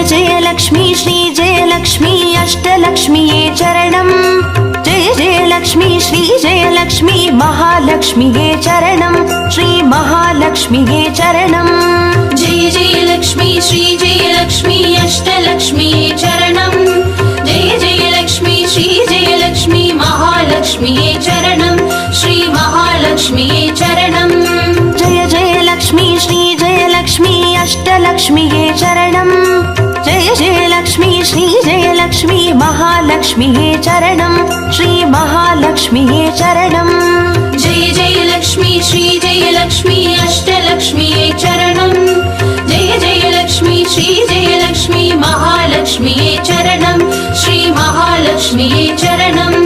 जय लक्ष्मी श्री जय लक्ष्मी अष्टलक्ष्मीये चरणं जय जय लक्ष्मी श्री जय लक्ष्मी महालक्ष्मीये चरणं श्री महालक्ष्मीये चरणं जय जय लक्ष्मी श्री जय लक्ष्मी अष्टलक्ष्मीये चरणं जय जय लक्ष्मी श्री जय लक्ष्मी महालक्ष्मीये चरणं श्री महालक्ष्मीये चरणं जय जय लक्ष्मी श्री जय लक्ष्मी अष्टलक्ष्मीये चरणं जय जय लक्ष्मी श्री जय लक्ष्मी महालक्ष्मीये चरणं श्री महालक्ष्मीये चरणं जय जय लक्ष्मी श्री जय लक्ष्मी अष्टलक्ष्मीये चरणं जय जय लक्ष्मी श्री जय लक्ष्मी महालक्ष्मीये चरणं श्री महालक्ष्मीये चरणं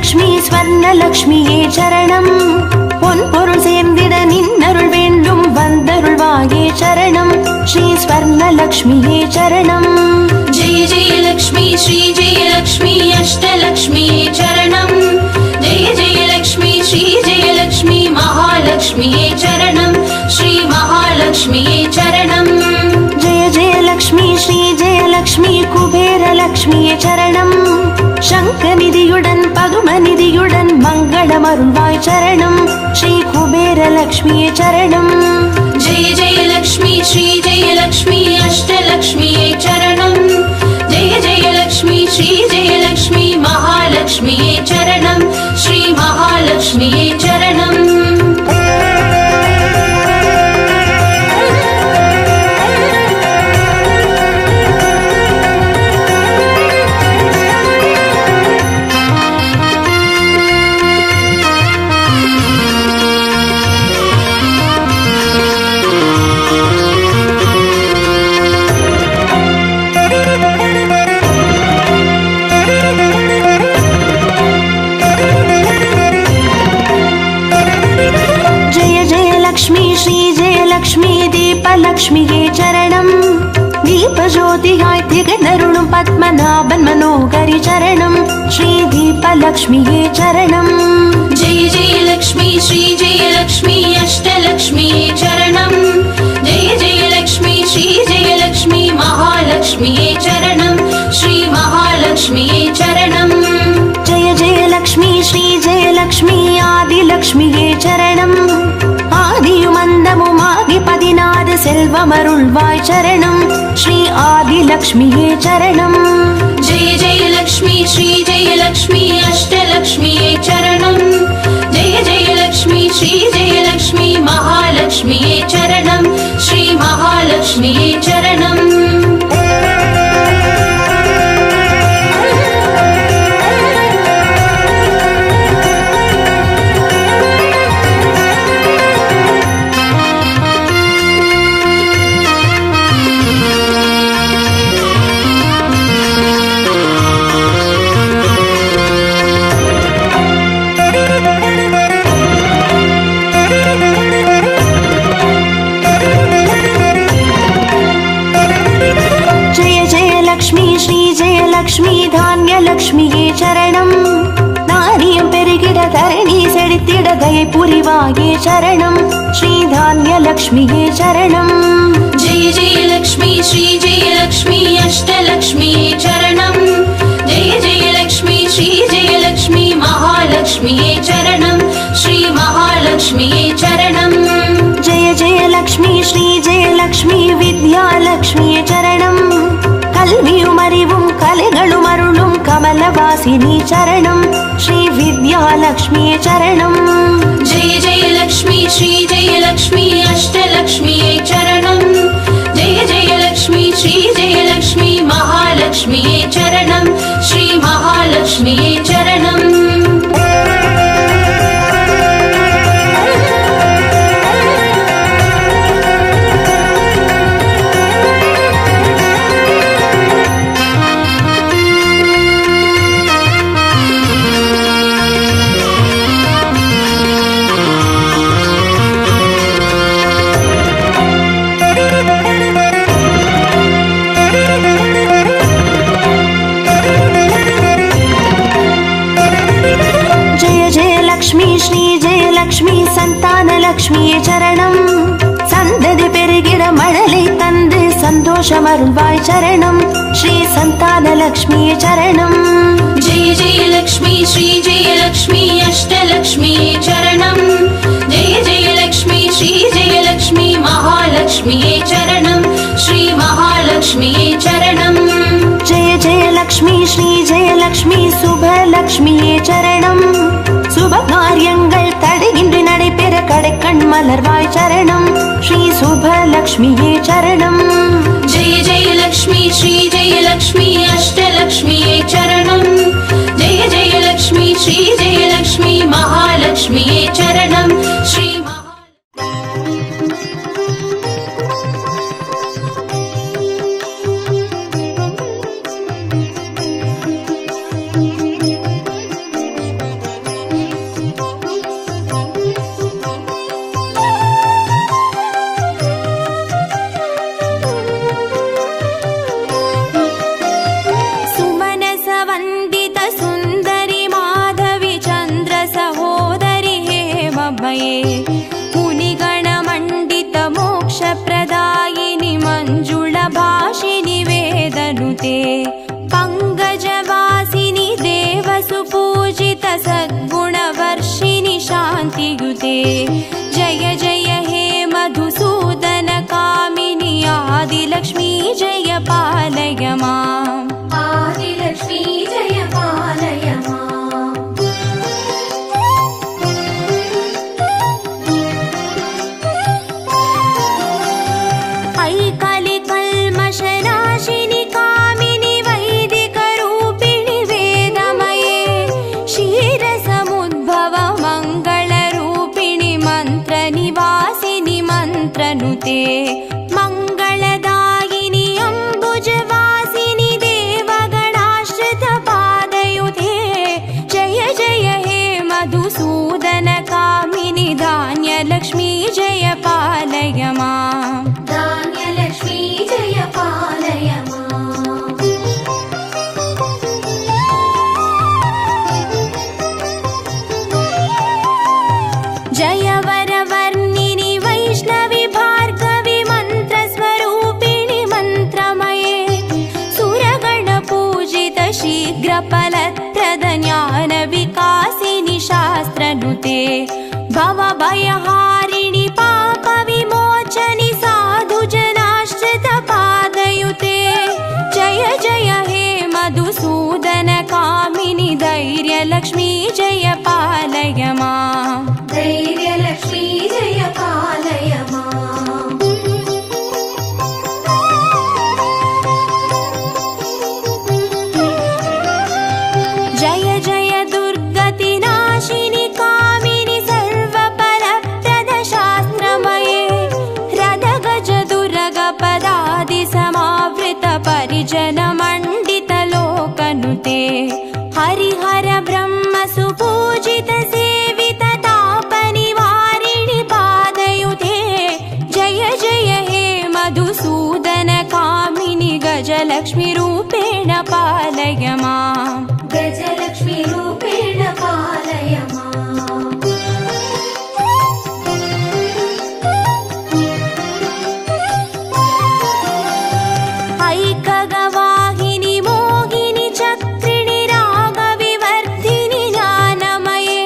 லக்ஷ்மி ஸ்வர்ணலக்ஷ்மியே சரணம் பொன் பொருள் சேர்ந்திட நின்னருள் வேண்டும் வந்தருள்வாயே சரணம் ஸ்ரீ ஸ்வர்ணலக்ஷ்மியே சரணம் जय जय लक्ष्मी श्री जय लक्ष्मी अष्टलक्ष्मीये चरणं जय जय लक्ष्मी श्री जय लक्ष्मी महालक्ष्मीये चरणं श्री महालक्ष्मीये चरणं जय जय लक्ष्मी श्री जय लक्ष्मी कुबेरलक्ष्मिये चरणं शङ्खनिधियुடன் பதுமநிதியுடன் மங்களமருள்வாய் சரணம் ஸ்ரீ குபேரலக்ஷ்மியே சரணம் जय जय लक्ष्मी श्री जय लक्ष्मी अष्टलक्ष्मीये चरणं जय जय लक्ष्मी श्री जय लक्ष्मी महालक्ष्मीये चरणं श्री महालक्ष्मीये चरणं லக்ஷ்மியே சரணம் தீபஜோதியாய் திகழருளும் பத்மநாபன் மனோகரி சரணம் ஸ்ரீ தீபலக்ஷ்மியே சரணம் जय जय लक्ष्मी श्री जय लक्ष्मी अष्टलक्ष्मीये चरणं जय जय लक्ष्मी श्री जय लक्ष्मी महालक्ष्मीये चरणं श्री महालक्ष्मीये चरणं जय जय लक्ष्मी श्री जय लक्ष्मी आदिलक्ष्मिये चरणं ஆதியுமந்தமுமாகி 16 செல்வமருள்வாய் சரணம் ஸ்ரீ ஆதிலக்ஷ்மியே சரணம் जय जय लक्ष्मी श्री जय लक्ष्मी अष्टलक्ष्मीये चरणं जय जय लक्ष्मी श्री जय लक्ष्मी महालक्ष्मीये चरणं श्री महालक्ष्मीये चरणं லக்ஷ்மி தானியலக்ஷ்மியே சரணம் தானியம் பெருகிட தரணி செழித்திட தயை புரிவாயே சரணம் ஸ்ரீ தானியலக்ஷ்மியே சரணம் जय जय लक्ष्मी श्री जय लक्ष्मी अष्टलक्ष्मीये चरणं जय जय लक्ष्मी श्री जय लक्ष्मी महालक्ष्मीये चरणं श्री महालक्ष्मीये चरणं जय जय लक्ष्मी श्री जय लक्ष्मी विद्यालक्ष्मिये चरणं கல்வியும் அறிவும் கலைகளும் அருளும் கமலவாசினி சரணம் ஸ்ரீ வித்யாலக்ஷ்மியே சரணம் जय जय लक्ष्मी श्री जय लक्ष्मी अष्टलक्ष्मीये चरणं जय जय लक्ष्मी श्री जय लक्ष्मी महालक्ष्मीये चरणं श्री महालक्ष्मीये चरणं சந்தோஷமருள்வாய் சரணம் ஸ்ரீ சந்தானலக்ஷ்மி சரணம் जय जय लक्ष्मी श्री जय लक्ष्मी अष्टलक्ष्मी चरणं जय जय लक्ष्मी श्री जय लक्ष्मी महालक्ष्मी चरणं श्री महालक्ष्मी चरणं जय जय लक्ष्मी श्री जय लक्ष्मी சுபலக்ஷ்மி சரணம் சுப காரியங்கள் தடையின்றி நடைபெற கடைக்கண் மலர்வாய் சரணம் ஸ்ரீ சுபலக்ஷ்மியே சரணம் जय जय लक्ष्मी श्री जय लक्ष्मी अष्टलक्ष्मी चरणं जय जय लक्ष्मी श्री जय लक्ष्मी महालक्ष्मी चरणं श्री मुनिगणमण्डित मोक्षप्रदायिनि मञ्जुळभाषिनि वेदनुते पङ्कजवासिनि देवसुपूजित सद्गुणवर्षिणि शान्तियुते जय जय हे मधुसूदन कामिनि आदिलक्ष्मी जय पालय माम् आदिलक्ष्मी जय पालय माम् कल्मषनाशिनि कामिनि वैदिकरूपिणि वेदमये क्षीरसमुद्भव मङ्गलरूपिणि मन्त्रनिवासिनि मन्त्रनुते मङ्गलदायिनि अम्बुजवासिनि देवगणाश्रितपादयुते जय जय हे मधुसूदन कामिनि धान्यलक्ष्मी जय पालय माम् धान्यलक्ष्मी जय पालय माम् जय वरवर्णिनि वैष्णवि भार्गवि मन्त्रस्वरूपिणि मन्त्रमये सुरगणपूजित शीघ्रफलप्रद ज्ञानविकासिनि शास्त्रनुते भवभयहारिणि पापविमोचनि साधुजनाश्रितपादयुते जय जय हे मधुसूदन कामिनि धैर्यलक्ष्मी जय पालय माम् धैर्यलक्ष्मी जय पालय माम् जय जय दुर्गतिनाशिनि कामिनि सर्वफलप्रद शास्त्रमये रदगजदुर्गपदादि समावृत परिजनमण्डित लोकनुते हरिहर ब्रह्म सुपूजित सेवित तापनिवारिणि पादयुते जय जय हे मधुसूदन कामिनि गजलक्ष्मी रूपेण पालय माम् गजलक्ष्मी रूपेण पालय माम् ऐकगवाहिनि मोहिनि चक्रिणि रागविवर्धिनि ज्ञानमये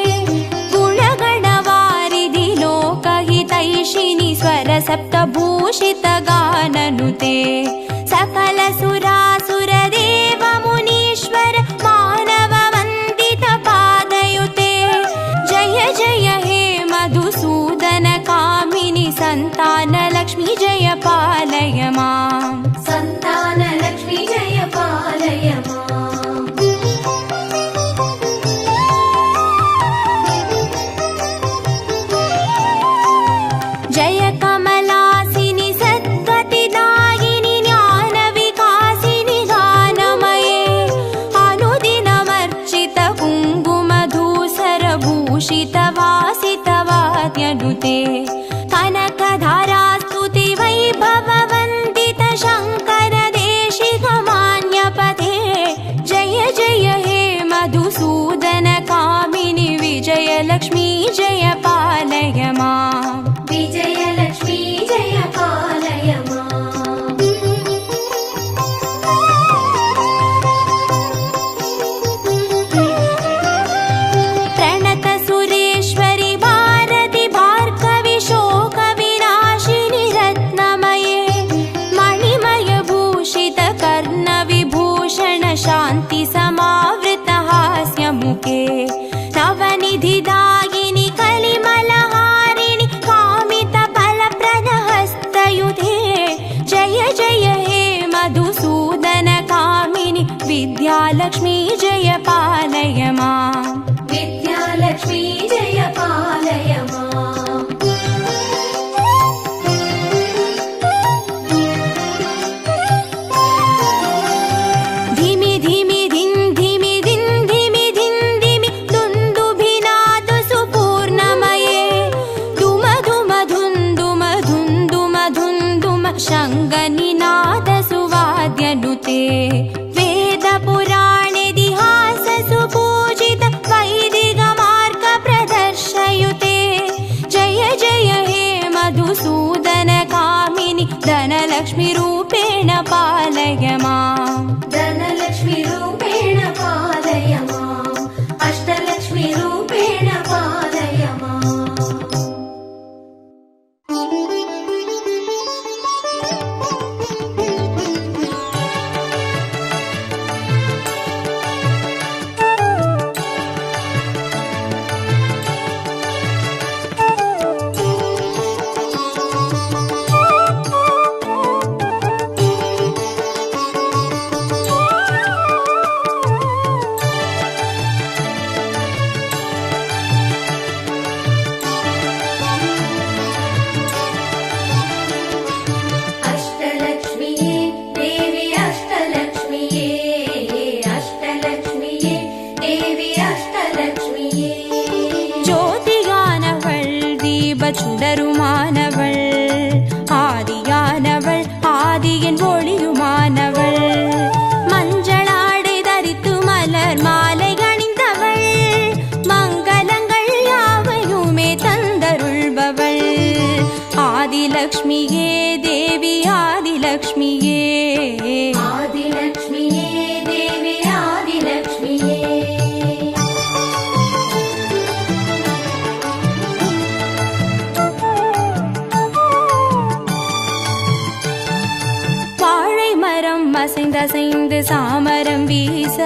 गुणगणवारिधि लोकहितैषिणि स्वरसप्तभूषित गाननुते सकल सुरासुरदेव मुनीश्वर मानव वन्दित पादयुते जय जय हे मधुसूदन कामिनि सन्तानलक्ष्मी जय पालय माम् सन्तानलक्ष्मी जय पालय माम् जय कमलासिनि सद्गतिदायिनि ज्ञानविकासिनि गानमये अनुदिनमर्चित कुङ्कुमधूसरभूषित वासित वाद्यनुते कनकधारास्तुति वैभव विद्यालक्ष्मी जय पालय माम् विद्यालक्ष्मी जय पालय माम् धिमि धिमि धिन् धिमि धिन् धिमि धिन् धिमि दुन्दुभिनाद सुपूर्णमये धुम धुम धुन् धुम धुन् धुम धुन् धुम शङ्खनिनाद सुवाद्यनुते वेद पुराणेतिहास सुपूजित वैदिक मार्ग प्रदर्शयुते जय जय हे मधुसूदन कामिनि धनलक्ष्मी रूपेण पालय माम् धनलक्ष्मी रूपेण पालय माम् अष्टलक्ष्मी रूपेण पालय माम् अष्टलक्ष्मीये देवी अष्टलक्ष्मीये अष्टलक्ष्मीये देवी अष्टलक्ष्मीये ज्योतियानवள் தீபச்சுடருமானவள் ஆதியானவள் ஆதியின் ஒளியுமானவள் மஞ்சளாடை தரித்து மலர் மாலை அணிந்தவள் மங்களங்கள் யாவையுமே தந்தருள்பவள் ஆதிலக்ஷ்மியே தேவி ஆதிலக்ஷ்மியே आदिलक्ष्मीये देवी आदिलक्ष्मीये வாழை மரம் அசைந்தசைந்து சாமரம் வீச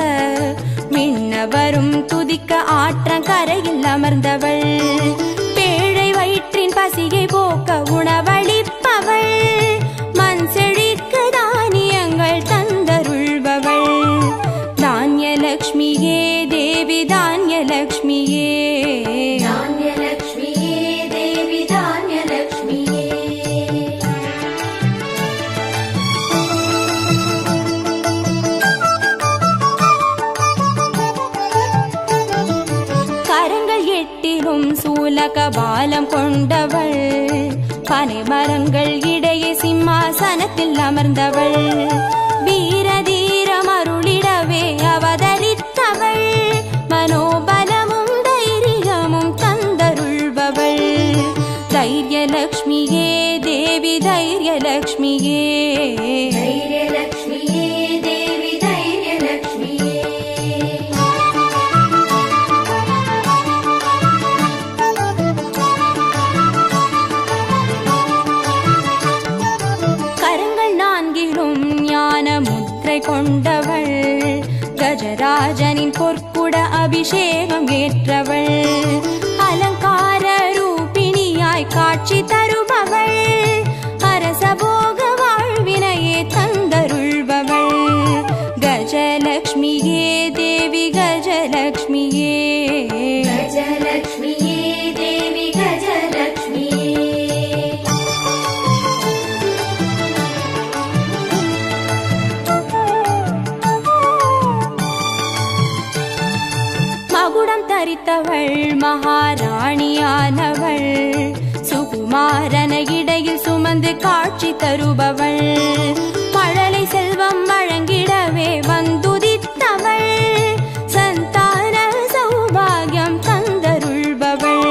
மின்னவரும் துதிக்க ஆற்றங்கரையில் அமர்ந்தவள் பேழை வயிற்றின் பசியை போக்க உணவளிப்பவள் மண் செழிக்க தானியங்கள் தந்தருள்பவள் தானியலக்ஷ்மியே தேவி தானியலக்ஷ்மியே धान्यलक्ष्मीये देवी धान्यलक्ष्मीये கரங்கள் எட்டிலும் சூலகபாலம் கொண்டவள் பனை மரங்கள் இடையே சிம்மாசனத்தில் அமர்ந்தவள் வீரதீரம் அருளிடவே அவதரித்தவள் மனோபலமும் தைரியமும் தந்தருள்பவள் தைரியலக்ஷ்மியே தேவி தைரியலக்ஷ்மியே धैर्यलक्ष्मीये देवी धैर्यलक्ष्मीये கரங்கள் நான்கிலும் ஞான முத்திரை கொண்டவள் கஜராஜனின் பொற்குட அபிஷேகம் ஏற்றவள் அலங்கார ரூபிணியாய் காட்சி தருபவள் அரசபோக வாழ்வினையே தந்தருள்பவள் கஜலக்ஷ்மியே தேவி கஜலக்ஷ்மியே गजलक्ष्मीये देवी गजलक्ष्मीये மகுடம் தரித்தவள் மகாராணியானவள் சுகுமாரன இடையில் சுமந்து காட்சி தருபவள் மழலை செல்வம் வழங்கிடவே வந்துதித்தவள் சந்தான சௌபாகியம் தந்தருள்பவள்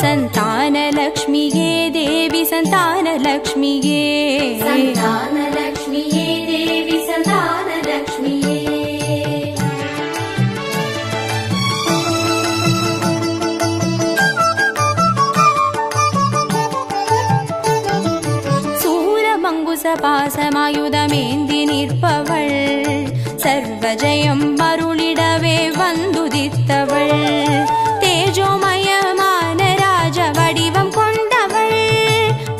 சந்தானலக்ஷ்மியே தேவி சந்தானலக்ஷ்மியே सन्तानलक्ष्मीये देवी सन्तानलक्ष्मीये சூரமங்குசபாசமாயுதமேந்தி நிற்பவள் சர்வஜயம் அருளிடவே வந்துதித்தவள் தேஜோமயமான ராஜ வடிவம் கொண்டவள்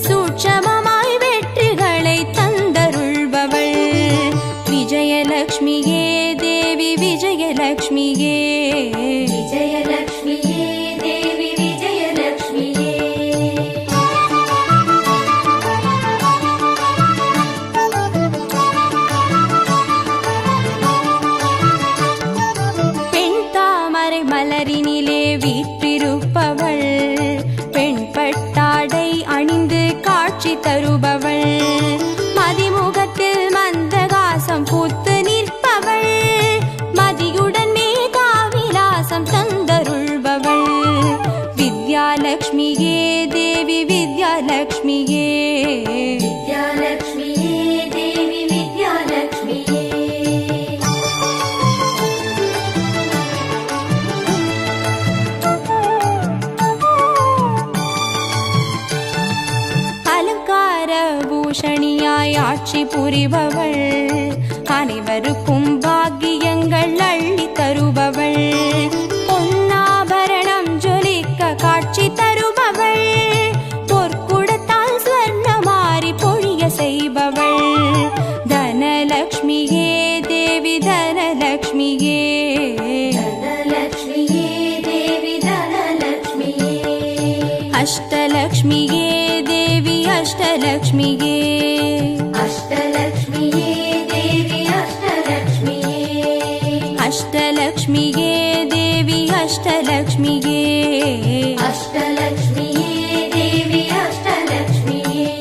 சூட்சமமாய் வெற்றிகளை தந்தருள்பவள் விஜயலக்ஷ்மியே தேவி மார்கணியாய் ஆட்சி புரிபவள், அனைவருக்கும் பாக்கியங்கள் அள்ளி தருபவள், பொன்னாபரணம் ஜொலிக்க காட்சி தருபவள், பொற்குடத்தால் ஸ்வர்ணமாரி பொழிய செய்பவள், தனலக்ஷ்மியே தேவி தனலக்ஷ்மியே, தனலக்ஷ்மியே தேவி தனலக்ஷ்மியே, அஷ்டலக்ஷ்மியே தேவி அஷ்டலக்ஷ்மியே, அஷ்டலக்ஷ்மியே தேவி அஷ்டலக்ஷ்மியே, அஷ்டலக்ஷ்மியே தேவி அஷ்டலக்ஷ்மியே, அஷ்டலக்ஷ்மியே தேவி அஷ்டலக்ஷ்மியே,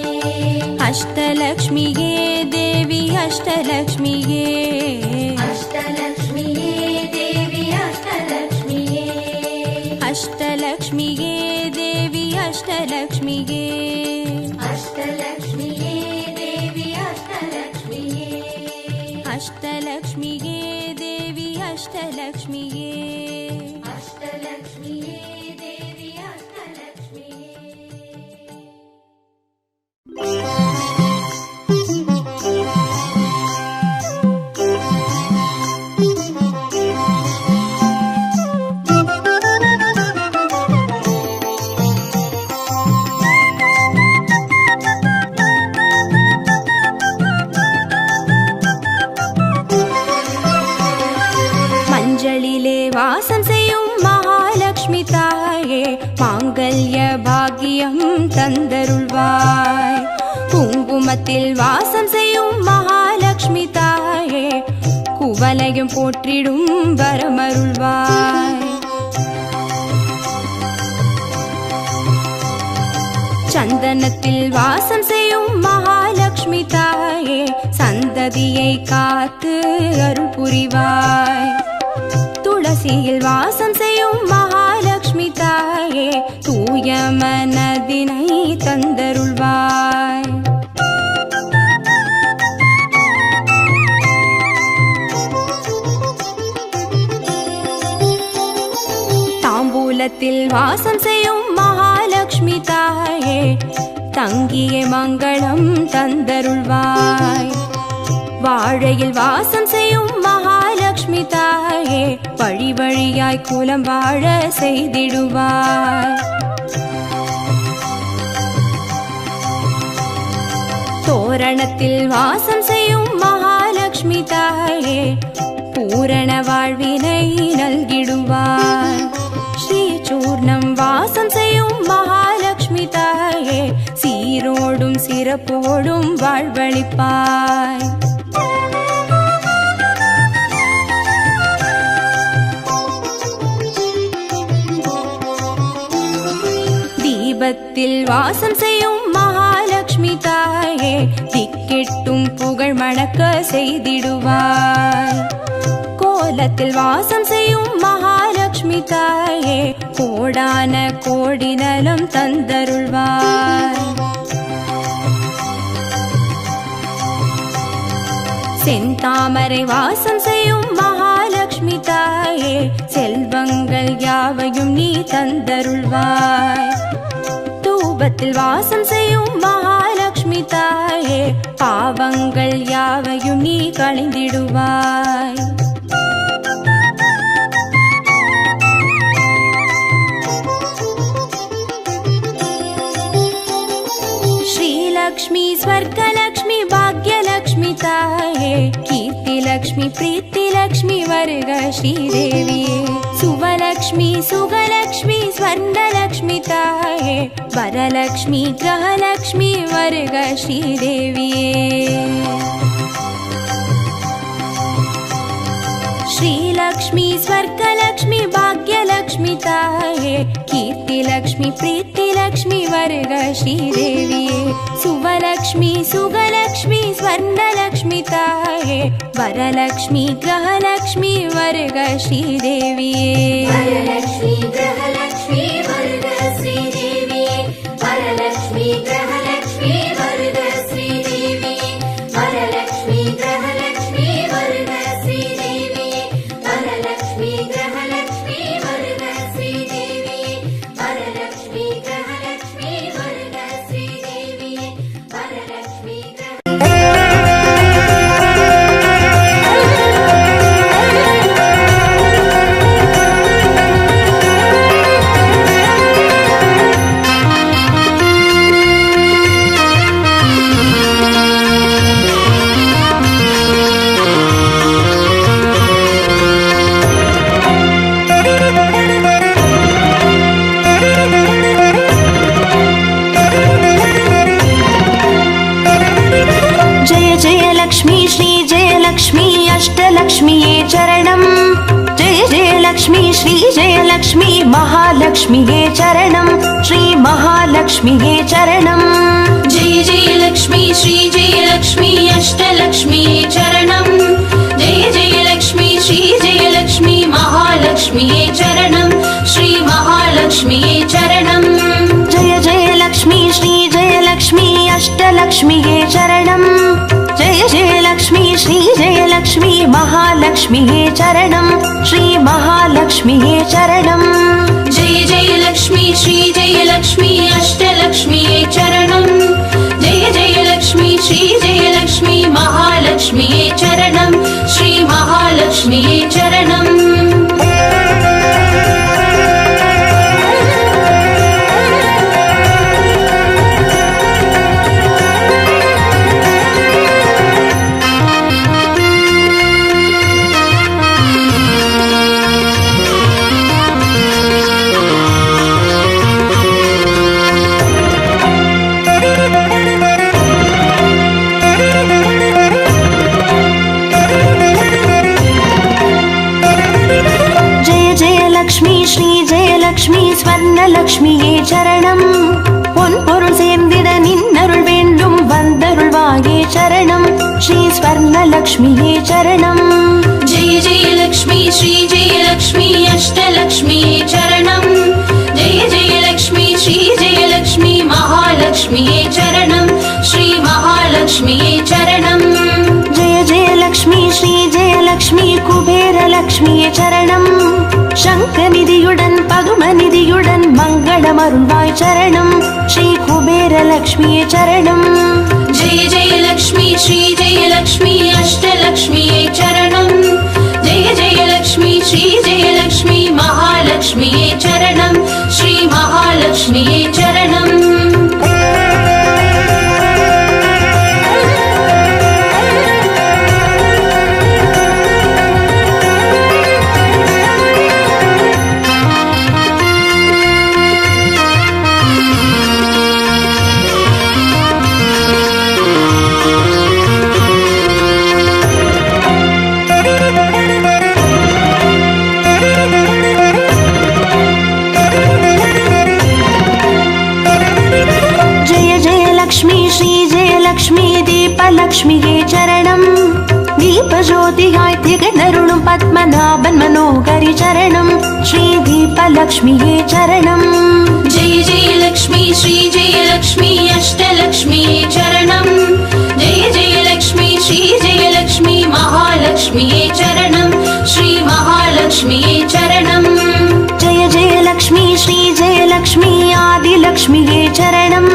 அஷ்டலக்ஷ்மியே தேவி அஷ்டலக்ஷ்மியே, அஷ்டலக்ஷ்மியே தேவி அஷ்டலக்ஷ்மியே, அஷ்டலக்ஷ்மியே தேவி அஷ்டலக்ஷ்மியே, அஷ்டலக்ஷ்மியே தேவி அஷ்டலக்ஷ்மியே, அஷ்டலக்ஷ்மியே தேவி அஷ்டலக்ஷ்மியே, அஷ்டலக்ஷ்மியே தேவி அஷ்டலக்ஷ்மியே. மஞ்சளிலே வாசம் செய்யும் மகாலட்சுமி தாயே, மாங்கல்ய பாக்கியம் தந்தருள்வாய், குங்குமத்தில் வாசம் செய்யும் மகாலட்சுமி தாயே, குவலையும் போற்றிடும் வரமருள்வாய், சந்தனத்தில் வாசம் செய்யும் மகாலட்சுமி தாயே, சந்ததியை காத்து அருள் புரிவாய், துளசியில் வாசம் செய்யும் மகாலட்சுமி தாயே, தூய மனதினை தந்தருள்வாய், தாம்பூலத்தில் வாசம் செய்யும் மகாலட்சுமி தாயே, தங்கிய மங்களம் தந்தருள்வாய், வாழையில் வாசம் செய்யும் மகாலட்சுமி தாயே, வழி வழியாய் குலம் வாழ செய்திடுவாய், தோரணத்தில் வாசம் செய்யும் மகாலட்சுமி தாயே, பூரண வாழ்வினை நல்கிடுவாய், ஸ்ரீ சூர்ணம் வாசம் செய்யும் மகாலட்சுமி தாயே, சீரோடும் சிறப்போடும் வாழ்வளிப்பாய், தீபத்தில் வாசம் செய்யும் மகாலட்சுமி தாயே, திக்கெட்டும் புகழ் மணக்க செய்திடுவாய், கோலத்தில் வாசம் செய்யும் மகாலட்சுமி தாயே, கோடான கோடி நலம் தந்தருள்வாய், செந்தாமரை வாசம் செய்யும் மகாலட்சுமி தாயே, செல்வங்கள் யாவையும் நீ தந்தருள்வாய், தூபத்தில் வாசம் செய்யும் மகாலட்சுமி தாயே, பாவங்கள் யாவையும் நீ களைந்திடுவாய், ஸ்ரீலக்ஷ்மி ஸ்வர்கலக்ஷ்மி பாக்யலக்ஷ்மி தாயே, கீர்த்திலக்ஷ்மி பிரீத்திலக்ஷ்மி வருக ஸ்ரீதேவியே, சுவலக்ஷ்மி சுகலக்ஷ்மி ஸ்வர்ணலக்ஷ்மி தாயே, வரலக்ஷ்மி கிரகலக்ஷ்மி வருக ஸ்ரீதேவியே, श्रीलक्ष्मी स्वर्गलक्ष्मी भाग्यलक्ष्मी ताये कीर्तिलक्ष्मी प्रीतिलक्ष्मी वर्ग श्रीदेविये सुवलक्ष्मी सुगलक्ष्मी स्वर्णलक्ष्मी ताये वरलक्ष्मी ग्रहलक्ष्मी वर्ग श्रीदेविये वरलक्ष्मी ग्रहलक्ष्मी वर्ग श्रीदेविये वरलक्ष्मी ग्रहलक्ष्मी वर्ग श्रीदेविये वरलक्ष्मी ग्रहलक्ष्मी वर्ग श्रीदेविये वरलक्ष्मी ग्रहलक्ष्मी वर्ग श्रीदेविये वरलक्ष्मी ग्रहलक्ष्मी वर्ग श्रीदेविये वरलक्ष्मी जयलक्ष्मी श्रीजयलक्ष्मी अष्टलक्ष्म्ये चरणम् जय जयलक्ष्मी श्रीजयलक्ष्मी महालक्ष्म्ये चरणम् श्री महालक्ष्म्ये चरणम् जय जयलक्ष्मी श्रीजयलक्ष्मी अष्टलक्ष्म्ये चरणम् जय जयलक्ष्मी श्रीजयलक्ष्मी महालक्ष्म्ये चरणम् श्री महालक्ष्म्ये चरणम् जय जयलक्ष्मी श्रीजयलक्ष्मी अष्टलक्ष्म्ये चरणम् जय जयलक्ष्मी श्रीजयलक्ष्मी महालक्ष्म्ये चरणम् श्री महालक्ष्म्ये चरणम् जय जयलक्ष्मी श्रीजयलक्ष्मी अष्टलक्ष्म्ये चरणम् जय जयलक्ष्मी श्रीजयलक्ष्मी महालक्ष्म्ये चरणम् श्री महालक्ष्म्ये चरणम् श्रीजयलक्ष्मी स्वर्णलक्ष्म्ये चरणम् பொன்பொருள் சேர்ந்திட நின்னருள் வேண்டும் வந்தருள்வாயே சரணம் ஸ்ரீ ஸ்வர்ணலக்ஷ்மியே சரணம் जय जयलक्ष्मी श्रीजयलक्ष्मी अष्टलक्ष्म्ये चरणम् जय जयलक्ष्मी श्रीजयलक्ष्मी महालक्ष्म्ये चरणम् श्री महालक्ष्म्ये चरणम् जय जयलक्ष्मी श्रीजयलक्ष्मी कुबेरलक्ष्मिये चरणम् शङ्खनिधियुடன் பதுமநிதியுடன் மங்களமருள்வாய் சரணம் ஸ்ரீ குபேரலக்ஷ்மியே சரணம் जय जयलक्ष्मी श्रीजयलक्ष्मी अष्टलक्ष्म्ये चरणम् जय जयलक्ष्मी श्रीजयलक्ष्मी महालक्ष्म्ये चरणम् श्री महालक्ष्म्ये चरणम् லக்ஷ்மியே சரணம் தீபஜோதியாய் திகழருளும் பத்மநாபன் மனோகரி சரணம் ஸ்ரீ தீபலக்ஷ்மியே சரணம் जय जयलक्ष्मी श्रीजयलक्ष्मी अष्टलक्ष्म्ये चरणम् जय जयलक्ष्मी श्रीजयलक्ष्मी महालक्ष्म्ये चरणम् श्री महालक्ष्म्ये चरणम् जय जयलक्ष्मी श्रीजयलक्ष्मी आदिलक्ष्मिये चरणम्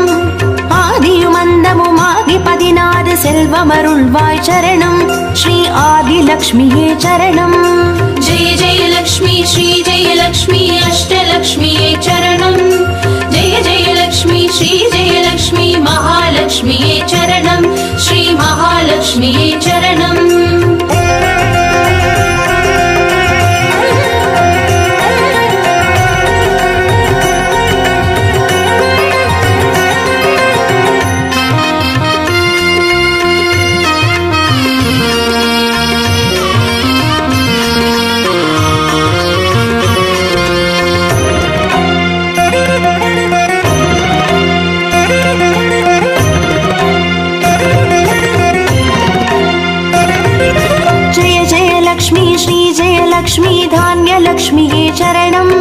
ஆதியுமந்தமுமாகி 16 செல்வமருள்வாய் சரணம் ஸ்ரீ ஆதிலக்ஷ்மியே சரணம் जय जयलक्ष्मी श्रीजयलक्ष्मी अष्टलक्ष्म्ये चरणम् जय जयलक्ष्मी श्रीजयलक्ष्मी महालक्ष्म्ये चरणम् श्री महालक्ष्म्ये चरणम् லக்ஷ்மி தானியலக்ஷ்மியே சரணம்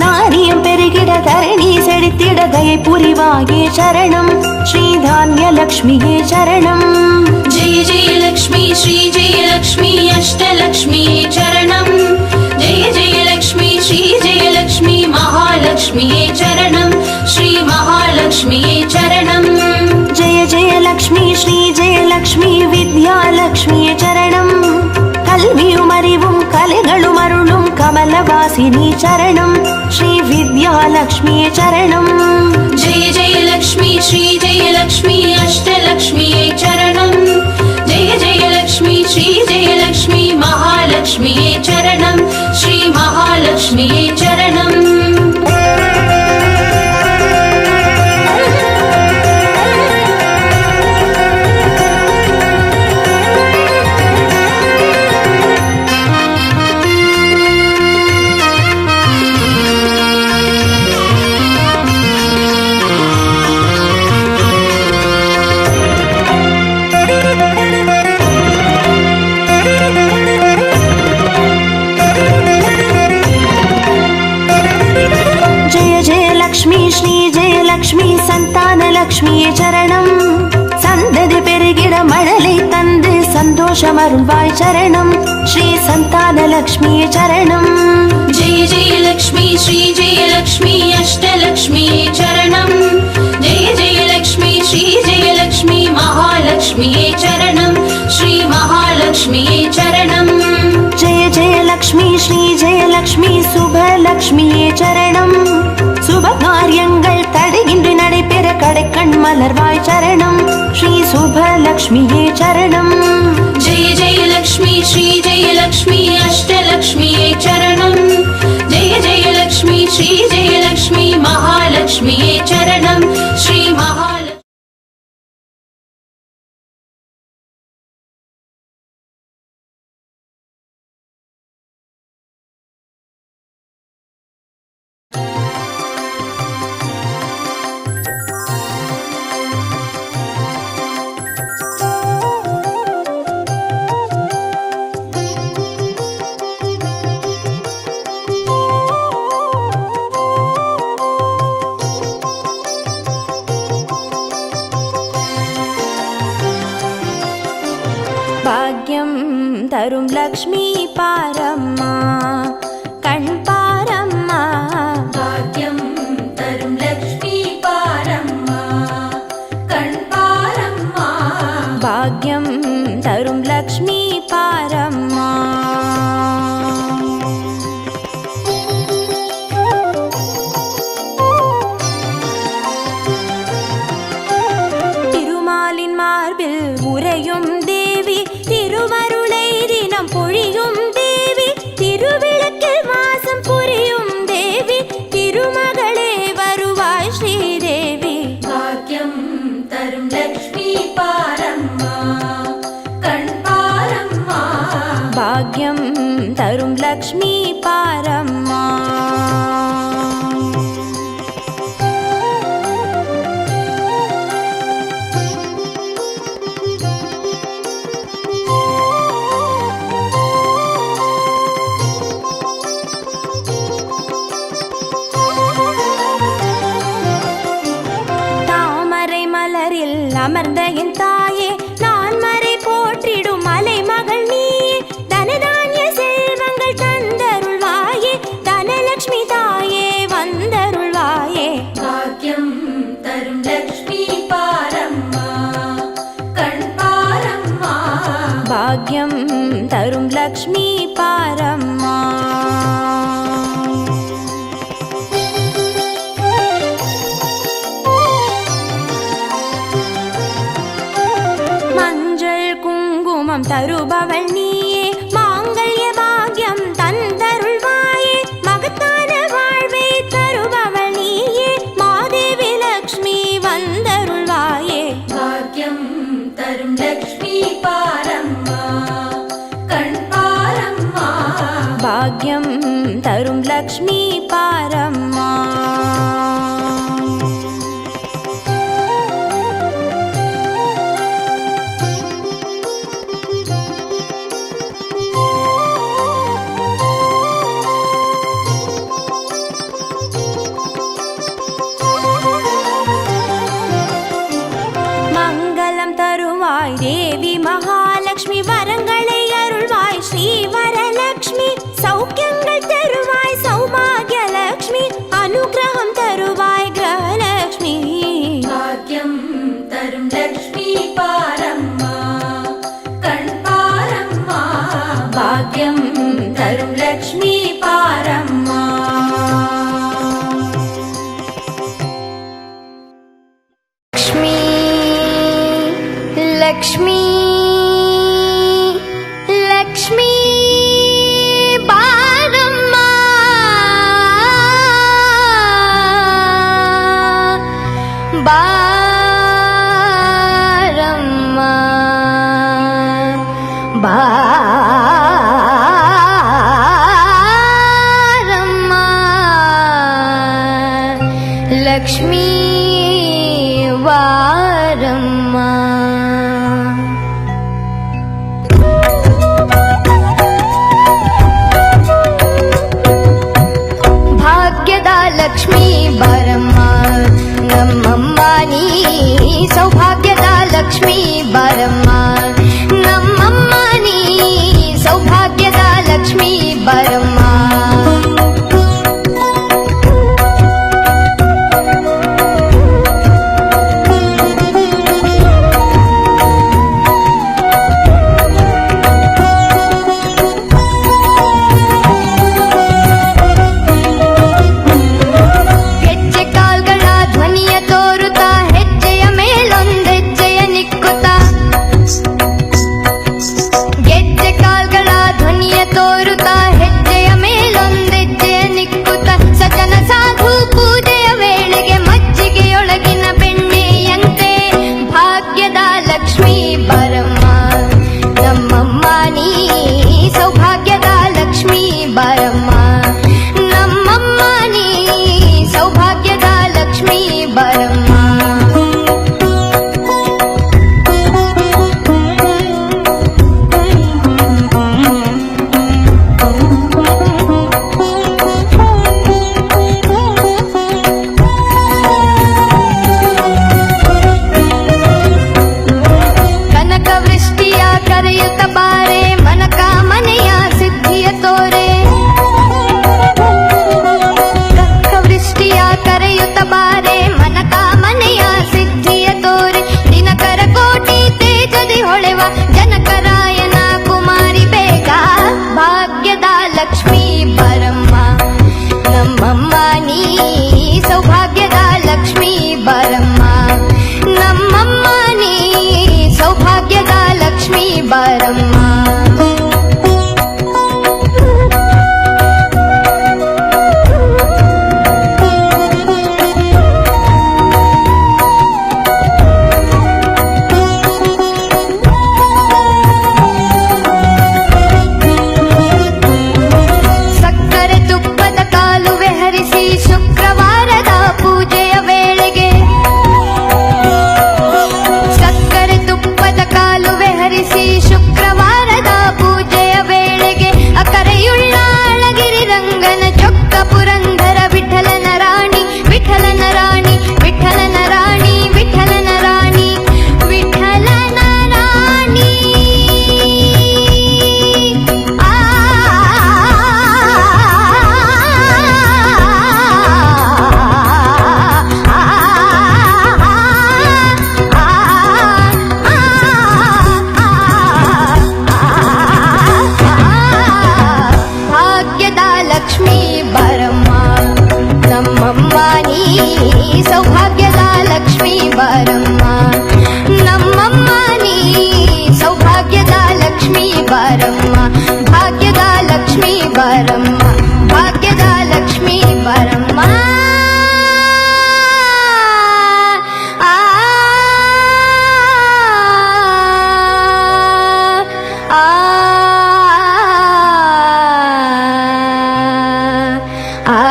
தானியம் பெருகிட தரணி செழித்திட தயை புரிவாயே சரணம் ஸ்ரீ தானியலக்ஷ்மியே சரணம் जय जयलक्ष्मी श्रीजयलक्ष्मी अष्टलक्ष्म्ये चरणम् जय जयलक्ष्मी श्रीजयलक्ष्मी महालक्ष्म्ये चरणम् श्री महालक्ष्म्ये चरणम् जय जयलक्ष्मी श्रीजयलक्ष्मी विद्यालक्ष्मिये चरणम् கல்வியும் அறிவும் கலைகளும் அருளும் கமலவாசினி சரணம் ஸ்ரீ வித்யாலக்ஷ்மியே சரணம் जय जयलक्ष्मी श्रीजयलक्ष्मी अष्टलक्ष्म्ये चरणम् जय जयलक्ष्मी श्रीजयलक्ष्मी महालक्ष्म्ये चरणम् श्री महालक्ष्म्ये चरणम् சந்தோஷமருள்வாய் சரணம் ஸ்ரீ சந்தானலக்ஷ்மியே சரணம். जय जय लक्ष्मी श्री जय लक्ष्मी अष्टलक्ष्मी चरणम. जय जय लक्ष्मी श्री जय लक्ष्मी महालक्ष्मी चरणम. श्री महालक्ष्मी चरणम. जय जय लक्ष्मी श्री जय लक्ष्मी சுபலக்ஷ்மியே சரணம். சுப காரியங்கள் தடையின்றி நடைபெற கடைக்கண் மலர்வாய் சரணம் ஸ்ரீ சுபலக்ஷ்மியே சரணம். जय जय लक्ष्मी श्री जय लक्ष्मी अष्टलक्ष्मी चरणम. जय जय लक्ष्मी श्री जय लक्ष्मी महालक्ष्मी चरणम. श्री महालक्ष्मी பாக்யம் தரும் லக்ஷ்மி பாரம்மா கண் பாரம்மா. भाग्यं तरुं लक्ष्मी पारम्मा कण् पारम्मा. பாக்யம் தரும் லக்ஷ்மி பாரம்மா. திருமாலின் மார்பில் உறையும் தேவி திருவருளை தினம் பொழியும் தேவி திருவிளக்கில் வாசம் புரியும் தேவி திருமகளே வருவாய் ஸ்ரீதேவி. भाग्यं तरुं लक्ष्मी पारम्मा कण् पारम्मा. பாக்யம் தரும் லக்ஷ்மி பாரம்மா. தாமரை மலரில் அமர்ந்த என் தாயே நான் மறை போற்றிடும் மலை மகள் நீயே தனதானிய செல்வங்கள் தந்தருள்வாயே தனலட்சுமி தாயே வந்தருள்வாயே. भाग्यं तरुं लक्ष्मी पारम्मा कण् पारम्मा. பாக்யம் தரும் லக்ஷ்மி பாரம்மா. மஞ்சள் குங்குமம் தருபவள் நீயே மாங்கல்ய பாக்யம் தந்தருள்வாயே மகத்தான வாழ்வை தருபவள் நீயே மாதேவி லக்ஷ்மி வந்தருள்வாயே. भाग्यं तरुं लक्ष्मी पारम्मा कण् पारम्मा. பாக்யம் தரும் லக்ஷ்மி பாரம்மா. மங்களம் தருவாய் தேவி மகாலட்சுமி வரங்களை அருள்வாய் ஸ்ரீ வரலட்சுமி சௌக்கியங்கள் தருவாய் சௌபாகிய லட்சுமி அனுகிரகம் தருவாய் கிரகலட்சுமி. भाग्यं तरुं लक्ष्मी पारम्मा कण् पारम्मा. பாக்யம் தரும் லக்ஷ்மி பாரம்மா. लक्ष्मी लक्ष्मी बारम्मा बारम्मा बारम्मा लक्ष्मी वारम्मा. ಭಾಗ್ಯದ ಲಕ್ಷ್ಮೀ ಬಾರಮ್ಮ ನಮ್ಮಮ್ಮ ನೀ ಸೌಭಾಗ್ಯದ ಲಕ್ಷ್ಮೀ ಬಾರಮ್ಮ ನಮ್ಮಮ್ಮ ಕರೆಯುತ್ತ ಬಾರೆ ಮನಕ ಮನೆಯ ಸಿದ್ಧಿಯ ತೋರೆ ಕವೃಷ್ಟಿಯ ಕರೆಯುತ್ತ ಬಾರೆ ಮನಕ ಮನೆಯ ಸಿದ್ಧಿಯ ತೋರೆ ದಿನಕರ ಕೋಟಿ ತೇಜದಿ ಹೊಳೆವ ಜನಕರಾಯನ ಕುಮಾರಿ ಬೇಗ ಭಾಗ್ಯದ ಲಕ್ಷ್ಮೀ ಬರಮ್ಮ ನಮ್ಮಮ್ಮ ನೀ ಸೌಭಾಗ್ಯದ ಲಕ್ಷ್ಮೀ ಬರಮ್ಮ ನಮ್ಮಮ್ಮ ನೀ ಸೌಭಾಗ್ಯದ ಲಕ್ಷ್ಮೀ ಬರಮ್ಮ ಸಕ್ಕರೆ ತುಪ್ಪದ ಕಾಲುವೆ ಹರಿಸಿ ಶುಕ್ರವಾರದ ಪೂಜೆಯ ವೇಳೆಗೆ ಸಕ್ಕರೆ ತುಪ್ಪದ ಕಾಲುವೆ ಹರಿಸಿ ಶುಕ್ರವಾರದ ಪೂಜೆಯ ವೇಳೆಗೆ ಅಕರೆಯುಳ್ಳ ಅಳಗಿರಿ ರಂಗನ ಚೊಕ್ಕ ಪುರಂದರ ವಿಠಲನ ರಾಣಿ ವಿಠಲನ ರಾಣಿ ವಿಠಲನ ರಾಣಿ ವಿಠಲನ ರಾಣಿ ವಿಠಲನ ರಾಣಿ ಆ ಭಾಗ್ಯದ ಲಕ್ಷ್ಮೀ ಬರಮ್ಮ ನಮ್ಮಮ್ಮ ನೀ ಸೌಭಾಗ್ಯದ ಲಕ್ಷ್ಮೀ ಬರಮ್ಮ ನಮ್ಮಮ್ಮ ನೀ ಸೌಭಾಗ್ಯದ ಲಕ್ಷ್ಮೀ ಬರಮ್ಮ ಭಾಗ್ಯದ ಲಕ್ಷ್ಮೀ ಬರಮ್ಮ ಭಾಗ್ಯದ ಲಕ್ಷ್ಮೀ ಬರಮ್ಮ ಆ ಆ ಆ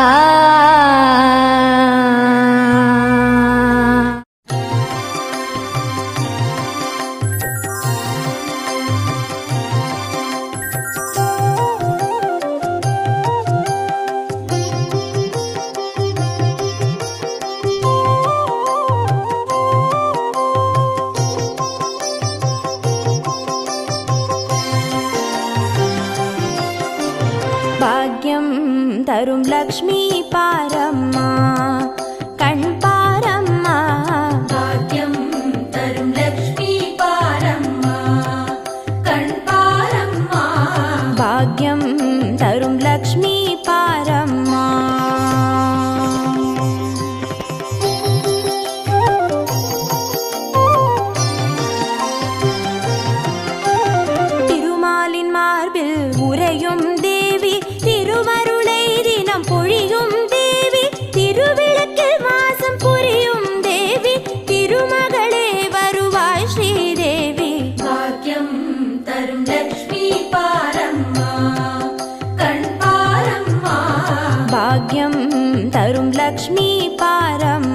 ಭಾಗ್ಯಂ ತರುಂ ಲಕ್ಷ್ಮೀ ಪಾರಮ್ಮ ಕಣ್ಪಾರಮ್ಮ ಭಾಗ್ಯಂ ತರುಂ ಲಕ್ಷ್ಮೀ ಪಾರಮ್ಮ ಕಣ್ಪಾರಮ್ಮ ಭಾಗ್ಯಂ ತರುಂ ಲಕ್ಷ್ಮೀ ಪಾರಮ್ಮ திருமாலின் மார்பில் உறையும் தேவி திருவருளை தினம் பொழியும் தேவி திருவிளக்கில் வாசம் புரியும் தேவி திருமகளே வருவாய் ஸ்ரீதேவி ಭಾಗ್ಯಂ ತರುಂ ಲಕ್ಷ್ಮೀ ಪಾರಮ್ಮ ಕಣ್ಪಾರಮ್ಮ ಭಾಗ್ಯಂ ತರುಂ ಲಕ್ಷ್ಮೀ ಪಾರಮ್ಮ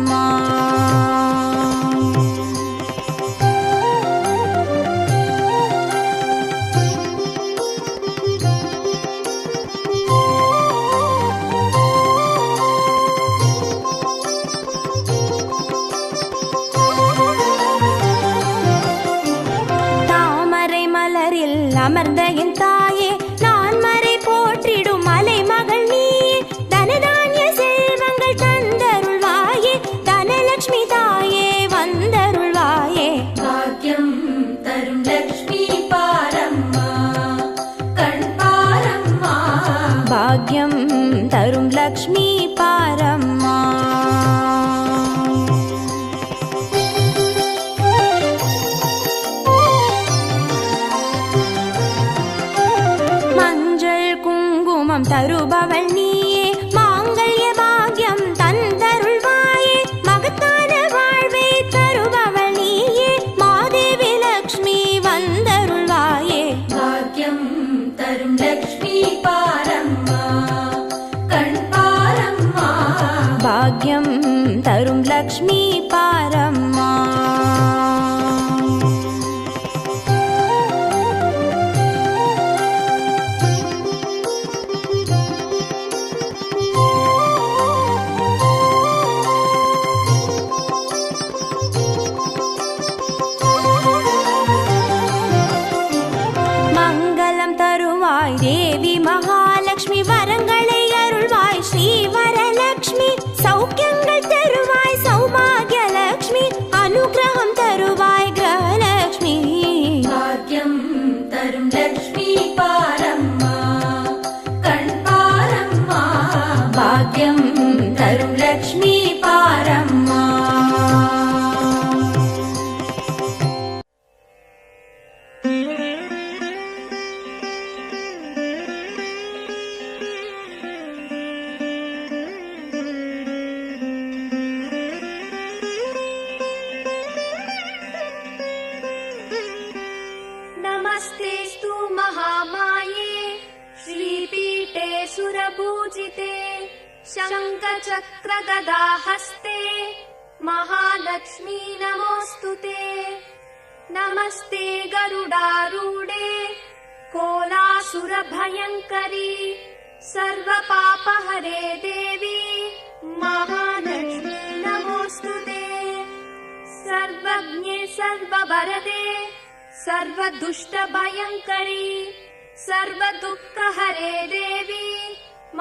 தாமரை மலரில் அமர்ந்த என் தாயே நான் மறை போற்றிடும் மலை மகள் நீயே தனதானிய செல்வங்கள் தந்தருள்வாயே தனலட்சுமி தாயே வந்தருள்வாயே ಭಾಗ್ಯಂ ತರುಂ ಲಕ್ಷ್ಮೀ ಪಾರಮ್ಮ ಕಣ್ಪಾರಮ್ಮ ಭಾಗ್ಯಂ ತರುಂ ಲಕ್ಷ್ಮೀ ಪಾರಮ್ಮ மஞ்சள் குங்குமம் தருபவள் நீயே மாங்கல்ய பாக்யம் தந்தருள்வாயே மகத்தான வாழ்வை தருபவள் நீயே மாதேவி லக்ஷ்மி வந்தருள்வாயே ಭಾಗ್ಯಂ ತರುಂ ಲಕ್ಷ್ಮೀ ಪಾರಮ್ಮ ಕಣ್ಪಾರಮ್ಮ பாக்யம் தரும் லக்ஷ்மி பாரம்மா नमस्तेस्तु महामाये श्रीपीठे सुरपूजिते शङ्खचक्रगदाहस्ते महालक्ष्मी नमोऽस्तुते। नमस्ते गरुडारूढे कोलासुरभयङ्करी सर्वपापहरे देवी महालक्ष्मी नमोऽस्तुते। सर्वज्ञे सर्ववरदे सर्वदुष्टभयङ्करी सर्वदुःखहरे देवी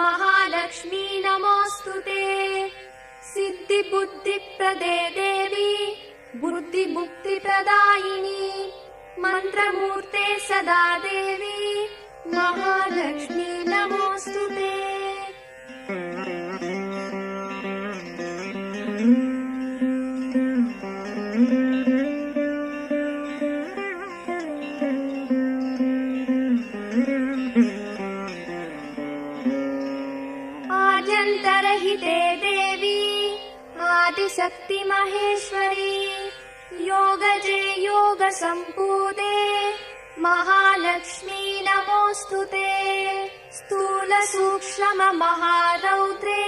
महालक्ष्मी नमोऽस्तुते। सिद्धिबुद्धिप्रदे देवी बुद्धिमुक्तिप्रदायिनी मन्त्रमूर्ते सदा देवी महालक्ष्मी नमोऽस्तुते। आद्यन्तरहिते देवी आदिशक्ति महेश्वरी योगजे योगसम्पूते महालक्ष्मी नमोऽस्तुते। स्थूलसूक्ष्म महारौद्रे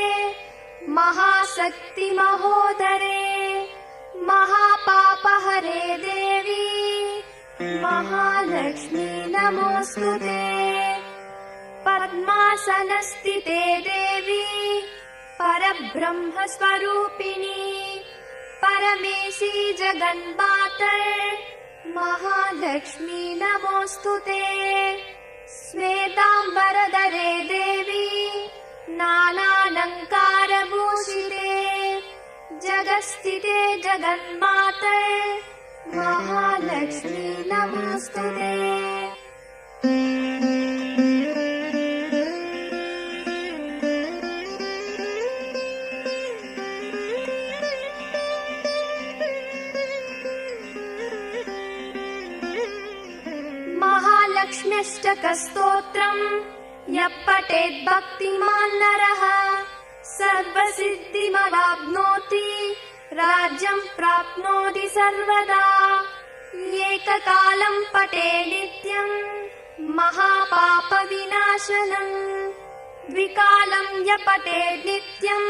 महाशक्ति महोदरे महापापहरे देवी महालक्ष्मी नमोऽस्तुते। पद्मासनस्थिते देवी परब्रह्मस्वरूपिणी परमेशी जगन्माते महालक्ष्मी नमोऽस्तुते। श्वेताम्बरधरे देवी नानालङ्कारभूषिते जगत्स्थिते जगन्माते महालक्ष्मी नमोऽस्तुते। महालक्ष्म्यष्टकस्तोत्रम् यः पठेत् भक्तिमान् नरः सर्वसिद्धिमवाप्नोति राज्यं प्राप्नोति सर्वदा। एककालं पठे नित्यं महापापविनाशनम् द्विकालं यः पठेत् नित्यं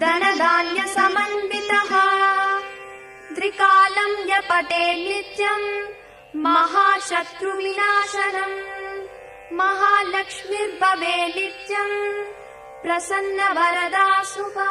धनधान्यसमन्वितः त्रिकालं यः पठेत् नित्यं महाशत्रुविनाशनम् महालक्ष्मीर्भवे नित्यं प्रसन्नवरदा शुभा।